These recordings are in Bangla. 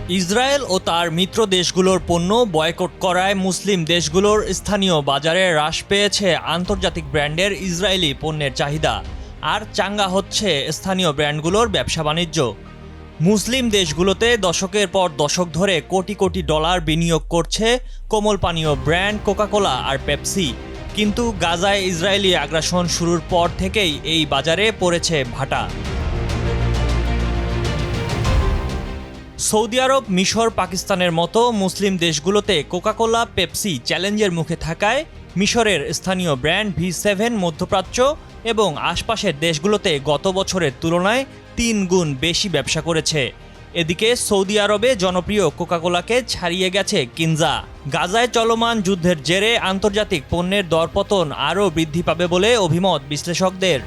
ইসরায়েল ও তার মিত্র দেশগুলোর পণ্য বয়কট করায় মুসলিম দেশগুলোর স্থানীয় বাজারে হ্রাস পেয়েছে আন্তর্জাতিক ব্র্যান্ডের ইসরায়েলি পণ্যের চাহিদা, আর চাঙ্গা হচ্ছে স্থানীয় ব্র্যান্ডগুলোর ব্যবসা বাণিজ্য। মুসলিম দেশগুলোতে দশকের পর দশক ধরে কোটি কোটি ডলার বিনিয়োগ করছে কোমল পানীয় ব্র্যান্ড কোকাকোলা আর পেপসি, কিন্তু গাজায় ইসরায়েলি আগ্রাসন শুরুর পর থেকেই এই বাজারে পড়েছে ভাটা। সৌদি আরব, মিশর, পাকিস্তানের মতো মুসলিম দেশগুলোতে কোকাকোলা, পেপসি চ্যালেঞ্জের মুখে থাকায় মিশরের স্থানীয় ব্র্যান্ড V7 মধ্যপ্রাচ্য এবং আশপাশের দেশগুলোতে গত বছরের তুলনায় ৩ গুণ বেশি ব্যবসা করেছে। এদিকে সৌদি আরবে জনপ্রিয় কোকাকোলাকে ছাড়িয়ে গেছে কিনজা। গাজায় চলমান যুদ্ধের জেরে আন্তর্জাতিক পণ্যের দরপতন আরও বৃদ্ধি পাবে বলে অভিমত বিশ্লেষকদের।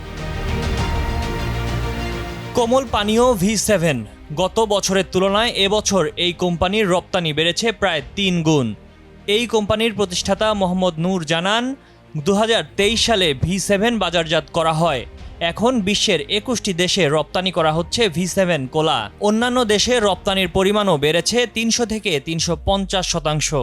কোমল পানীয় V7 গত বছরের তুলনায় এবছর এই কোম্পানির রপ্তানি বেড়েছে প্রায় ৩ গুণ। এই কোম্পানির প্রতিষ্ঠাতা মোহাম্মদ নূর জানান, ২০২৩ সালে V7 বাজারজাত করা হয়। এখন বিশ্বের ২১টি দেশে রপ্তানি করা হচ্ছে V7 কোলা। অন্যান্য দেশে রপ্তানির পরিমাণও বেড়েছে ৩০০ থেকে ৩৫০%।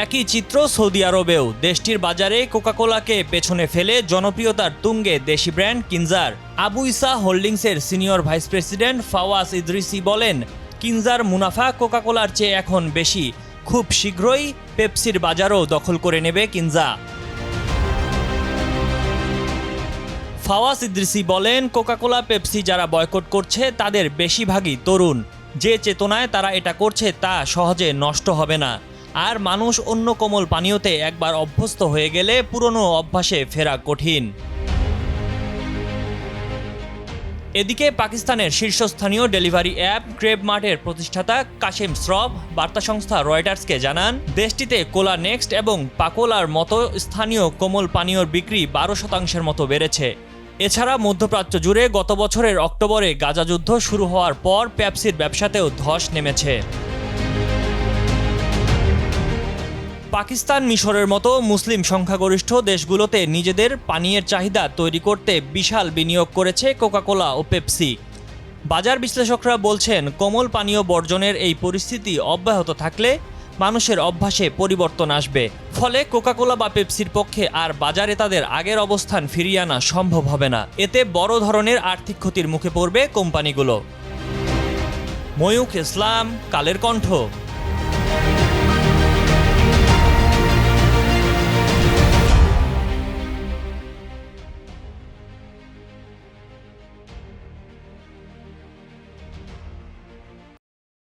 একই চিত্র সৌদি আরবেও। দেশটির বাজারে কোকাকোলাকে পেছনে ফেলে জনপ্রিয়তার তুঙ্গে দেশি ব্র্যান্ড কিনজার। আবু ইসা হোল্ডিংসের senior vice president Fawaz Idrisi বলেন, কিনজার মুনাফা কোকাকোলার চেয়ে এখন বেশি। খুব শীঘ্রই পেপসির বাজারও দখল করে নেবে কিনজা। ফাওয়াজ ইদ্রিসি বলেন, কোকাকোলা, পেপসি যারা বয়কট করছে তাদের বেশিরভাগই তরুণ। যে চেতনায় তারা এটা করছে তা সহজে নষ্ট হবে না। আর মানুষ অন্য কোমল পানীয়তে একবার অভ্যস্ত হয়ে গেলে পুরনো অভ্যাসে ফেরা কঠিন। এদিকে পাকিস্তানের শীর্ষস্থানীয় ডেলিভারি অ্যাপ ক্রেব মার্টের প্রতিষ্ঠাতা কাশেম শ্রফ বার্তা সংস্থা রয়টার্সকে জানান, দেশটিতে কোলা নেক্সট এবং পাকোলার মতো স্থানীয় কোমল পানীয়র বিক্রি ১২% মতো বেড়েছে। এছাড়া মধ্যপ্রাচ্য জুড়ে গত বছরের অক্টোবরে গাজা যুদ্ধ শুরু হওয়ার পর পেপসির ব্যবসাতেও ধস নেমেছে। পাকিস্তান, মিশরের মতো মুসলিম সংখ্যাগরিষ্ঠ দেশগুলোতে নিজেদের পানীয়ের চাহিদা তৈরি করতে বিশাল বিনিয়োগ করেছে কোকাকোলা ও পেপসি। বাজার বিশ্লেষকরা বলছেন, কোমল পানীয় বর্জনের এই পরিস্থিতি অব্যাহত থাকলে মানুষের অভ্যাসে পরিবর্তন আসবে। ফলে কোকাকোলা বা পেপসির পক্ষে আর বাজারে তাদের আগের অবস্থান ফিরিয়ে আনা সম্ভব হবে না। এতে বড় ধরনের আর্থিক ক্ষতির মুখে পড়বে কোম্পানিগুলো। ময়ূখ ইসলাম, কালের কণ্ঠ।